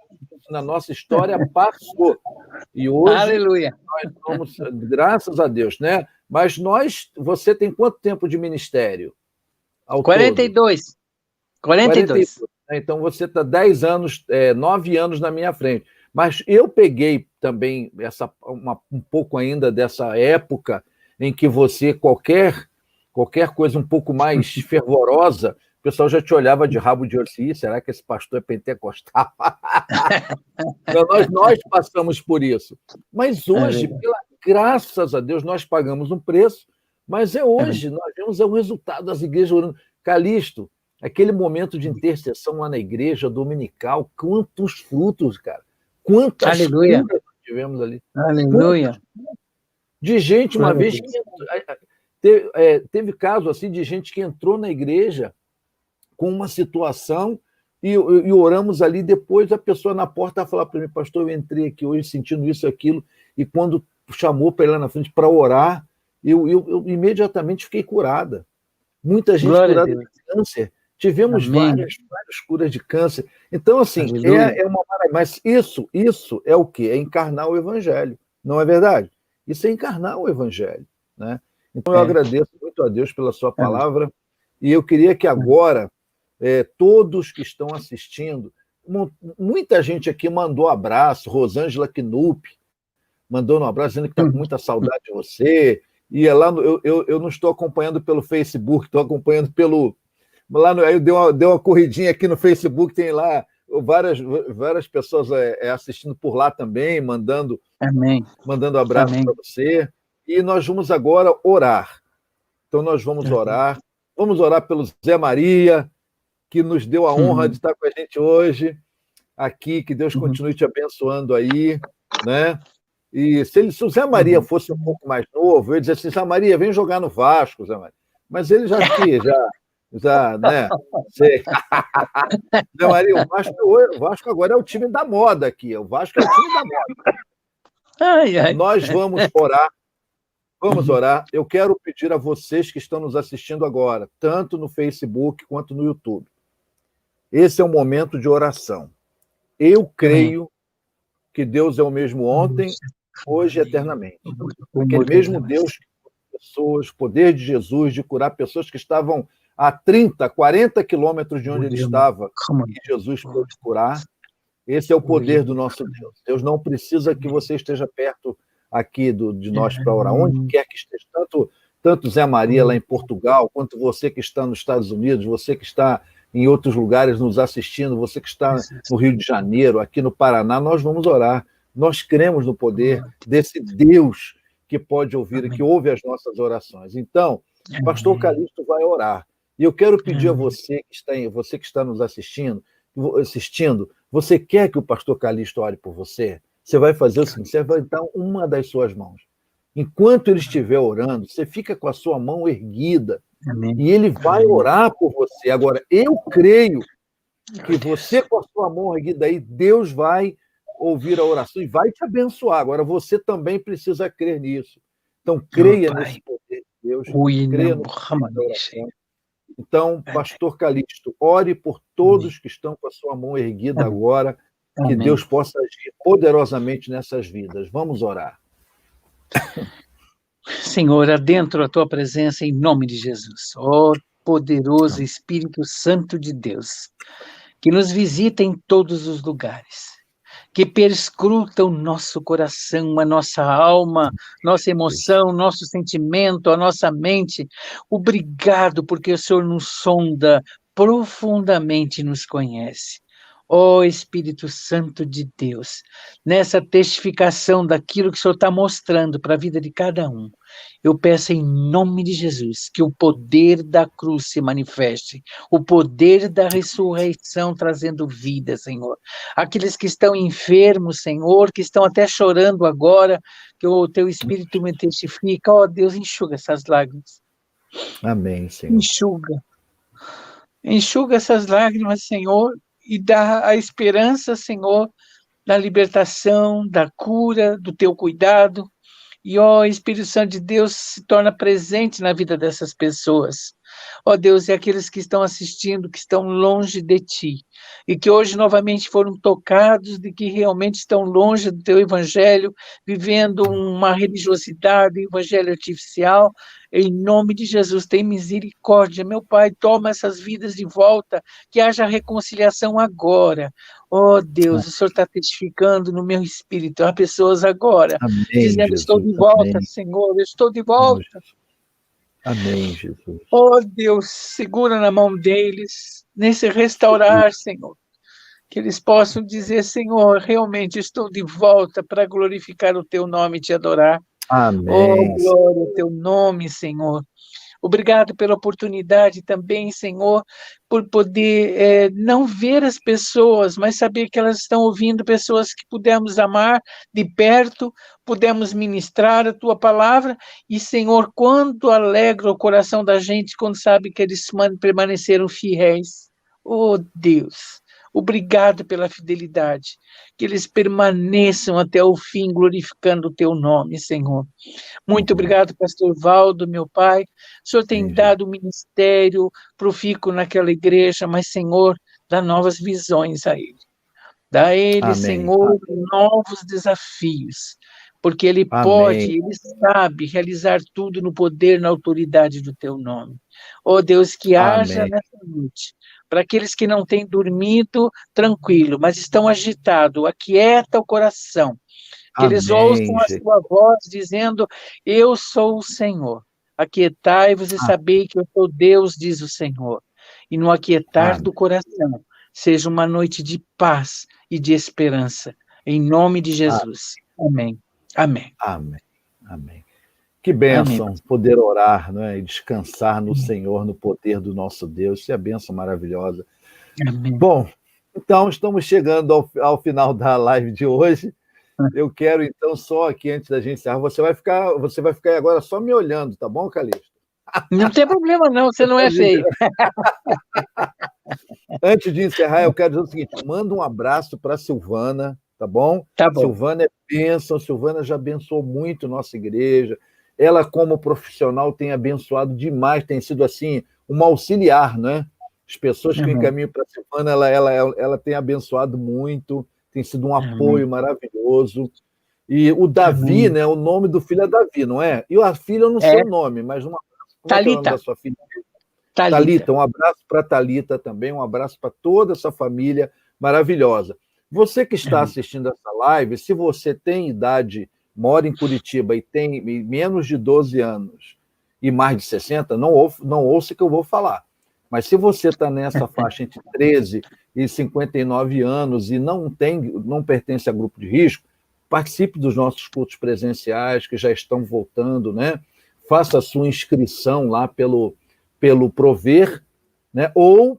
na nossa história passou. E hoje, aleluia, nós somos, graças a Deus, né? Mas você tem quanto tempo de ministério? 42. 42. Então você está 10 anos, 9 anos na minha frente. Mas eu peguei também um pouco ainda dessa época em que você, qualquer coisa um pouco mais fervorosa, o pessoal já te olhava de rabo de olho assim, será que esse pastor é pentecostal? nós passamos por isso. Mas hoje, graças a Deus, nós pagamos um preço, mas hoje nós vemos o resultado das igrejas orando. Calixto, aquele momento de intercessão lá na igreja dominical, quantos frutos, cara! Quantas curas nós tivemos ali. Aleluia! De gente, uma vez que teve caso assim de gente que entrou na igreja com uma situação e oramos ali, depois a pessoa na porta falou para mim, pastor, eu entrei aqui hoje sentindo isso, aquilo, e quando chamou para ir lá na frente para orar, eu imediatamente fiquei curada. Muita gente curada de câncer. Tivemos várias curas de câncer. Então, assim, é uma maravilha. Mas isso é o quê? É encarnar o evangelho. Não é verdade? Isso é encarnar o evangelho, né? Então, eu agradeço muito a Deus pela sua palavra, e eu queria que agora todos que estão assistindo, muita gente aqui mandou abraço, Rosângela Knupp mandou um abraço, dizendo que está com muita saudade de você, e lá eu não estou acompanhando pelo Facebook, estou acompanhando pelo Aí deu uma corridinha aqui no Facebook, tem lá várias pessoas assistindo por lá também, mandando abraço para você. E nós vamos agora orar. Então nós vamos orar. Vamos orar pelo Zé Maria, que nos deu a honra de estar com a gente hoje aqui, que Deus continue te abençoando aí, né? E se o Zé Maria fosse um pouco mais novo, eu ia dizer assim, Zé Maria, vem jogar no Vasco, Zé Maria. Mas ele já, né? Sei. Zé Maria, o Vasco agora é o time da moda aqui. O Vasco é o time da moda. Nós vamos orar. Vamos orar. Eu quero pedir a vocês que estão nos assistindo agora, tanto no Facebook quanto no YouTube. Esse é um momento de oração. Eu creio que Deus é o mesmo ontem, hoje e eternamente. Aquele mesmo Deus que cura pessoas, o poder de Jesus de curar pessoas que estavam a 30, 40 quilômetros de onde ele estava, e Jesus pôde curar. Esse é o poder do nosso Deus. Deus não precisa que você esteja perto aqui de nós para orar. Onde quer que esteja, tanto Zé Maria lá em Portugal, quanto você que está nos Estados Unidos, você que está em outros lugares nos assistindo, você que está no Rio de Janeiro, aqui no Paraná, nós vamos orar. Nós cremos no poder desse Deus que pode ouvir, que ouve as nossas orações. Então, o pastor Calixto vai orar. E eu quero pedir a você que está nos assistindo, você quer que o pastor Calixto ore por você? Você vai fazer o seguinte, você vai dar uma das suas mãos. Enquanto ele estiver orando, você fica com a sua mão erguida. Amém. E ele vai orar por você. Agora, eu creio que você, com a sua mão erguida aí, Deus vai ouvir a oração e vai te abençoar. Agora, você também precisa crer nisso. Então, creia nesse poder de Deus. Creia no poder da oração. Então, pastor Calixto, ore por todos que estão com a sua mão erguida agora, que Deus possa agir poderosamente nessas vidas. Vamos orar. Senhor, adentro a tua presença em nome de Jesus. Ó poderoso Espírito Santo de Deus, que nos visita em todos os lugares, que perscruta o nosso coração, a nossa alma, nossa emoção, nosso sentimento, a nossa mente. Obrigado porque o Senhor nos sonda profundamente e nos conhece. Ó Espírito Santo de Deus, nessa testificação daquilo que o Senhor está mostrando para a vida de cada um, eu peço em nome de Jesus que o poder da cruz se manifeste, o poder da ressurreição trazendo vida, Senhor. Aqueles que estão enfermos, Senhor, que estão até chorando agora, que o teu Espírito me testifica, ó Deus, enxuga essas lágrimas. Amém, Senhor. Enxuga essas lágrimas, Senhor, e dá a esperança, Senhor, da libertação, da cura, do teu cuidado. E, ó, Espírito Santo de Deus se torna presente na vida dessas pessoas. Ó Deus, e aqueles que estão assistindo, que estão longe de Ti, e que hoje novamente foram tocados de que realmente estão longe do Teu Evangelho, vivendo uma religiosidade, um evangelho artificial. Em nome de Jesus, tem misericórdia, meu Pai, toma essas vidas de volta, que haja reconciliação agora. Oh Deus, o Senhor está testificando no meu espírito, há pessoas agora, amém, dizendo, Jesus, estou de volta, amém. Senhor, eu estou de volta. Amém, Jesus. Oh Deus, segura na mão deles, nesse restaurar, Senhor, que eles possam dizer, Senhor, realmente estou de volta para glorificar o Teu nome e Te adorar. Amém. Oh, glória ao Teu nome, Senhor. Obrigado pela oportunidade também, Senhor, por poder não ver as pessoas, mas saber que elas estão ouvindo, pessoas que pudemos amar de perto, pudemos ministrar a Tua palavra, e, Senhor, quanto alegra o coração da gente quando sabe que eles permaneceram fiéis. Oh, Deus, obrigado pela fidelidade, que eles permaneçam até o fim, glorificando o Teu nome, Senhor. Muito obrigado, pastor Valdo, meu pai. O Senhor tem dado ministério profícuo naquela igreja, mas, Senhor, dá novas visões a ele. Dá a ele, amém, Senhor, novos desafios, porque ele pode, ele sabe realizar tudo no poder, na autoridade do Teu nome. Oh, Deus, que haja nessa noite, para aqueles que não têm dormido, tranquilo, mas estão agitados, aquieta o coração, que eles ouçam a Sua voz dizendo, eu sou o Senhor, aquietai-vos e sabei que eu sou Deus, diz o Senhor. e no aquietar Amém. do coração seja uma noite de paz e de esperança. Em nome de Jesus. Amém. Amém. Amém. Amém. Que Amém. bênção poder orar, né, e descansar no Senhor, no poder do nosso Deus. Isso é bênção maravilhosa. Amém. Bom, então estamos chegando ao final da live de hoje. Eu quero, então, só aqui, antes da gente encerrar, você vai ficar agora só me olhando, tá bom, Calixto? Não tem problema, não, você não é feio. Antes de encerrar, eu quero dizer o seguinte: manda um abraço para a Silvana, tá bom? Tá bom. Silvana é bênção, Silvana já abençoou muito nossa igreja. Ela, como profissional, tem abençoado demais, tem sido, assim, uma auxiliar, né? As pessoas que encaminham para a Silvana, ela tem abençoado muito, tem sido um apoio maravilhoso. E o Davi, né? O nome do filho é Davi, não é? E a filha eu não sei o nome, mas como é que é o nome da sua filha? Thalita, um abraço para a Thalita também, um abraço para toda essa família maravilhosa. Você que está assistindo essa live, se você tem idade, mora em Curitiba e tem menos de 12 anos e mais de 60, não ouça o que eu vou falar. Mas se você está nessa faixa entre 13 e 59 anos e não pertence a grupo de risco, participe dos nossos cultos presenciais que já estão voltando, né? Faça a sua inscrição lá pelo Prover, né? Ou,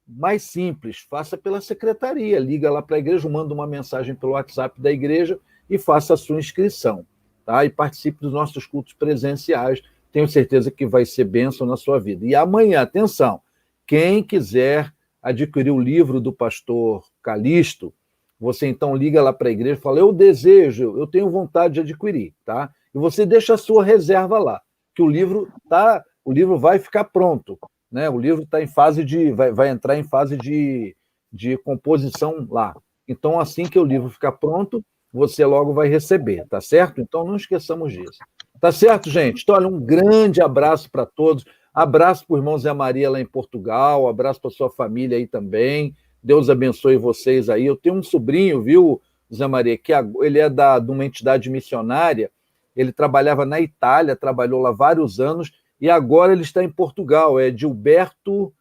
mais simples, faça pela secretaria, liga lá para a igreja, manda uma mensagem pelo WhatsApp da igreja e faça a sua inscrição, tá? E participe dos nossos cultos presenciais, tenho certeza que vai ser bênção na sua vida. E amanhã, atenção, quem quiser adquirir o livro do pastor Calixto, você então liga lá para a igreja e fala, eu tenho vontade de adquirir, tá? E você deixa a sua reserva lá, que o livro vai ficar pronto, né? O livro está em fase vai entrar em fase de composição lá. Então, assim que o livro ficar pronto, você logo vai receber, tá certo? Então, não esqueçamos disso. Tá certo, gente? Então, olha, um grande abraço para todos. Abraço para o irmão Zé Maria lá em Portugal, abraço para sua família aí também. Deus abençoe vocês aí. Eu tenho um sobrinho, viu, Zé Maria, que ele é de uma entidade missionária. Ele trabalhava na Itália, trabalhou lá vários anos, e agora ele está em Portugal. É Gilberto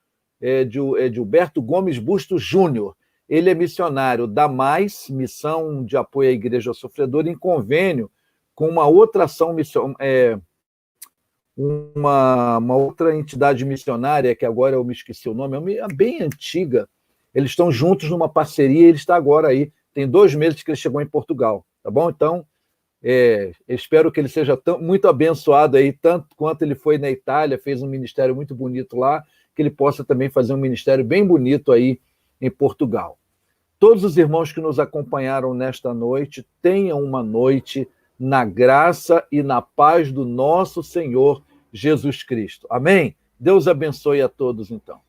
Gomes Bustos Júnior. Ele é missionário da MAIS, Missão de Apoio à Igreja Sofredora, em convênio com uma outra ação uma outra entidade missionária, que agora eu me esqueci o nome, é bem antiga. Eles estão juntos numa parceria, ele está agora aí, tem 2 meses que ele chegou em Portugal, tá bom? Então, espero que ele seja muito abençoado aí, tanto quanto ele foi na Itália, fez um ministério muito bonito lá, que ele possa também fazer um ministério bem bonito aí em Portugal. Todos os irmãos que nos acompanharam nesta noite, tenham uma noite na graça e na paz do nosso Senhor Jesus Cristo. Amém? Deus abençoe a todos, então.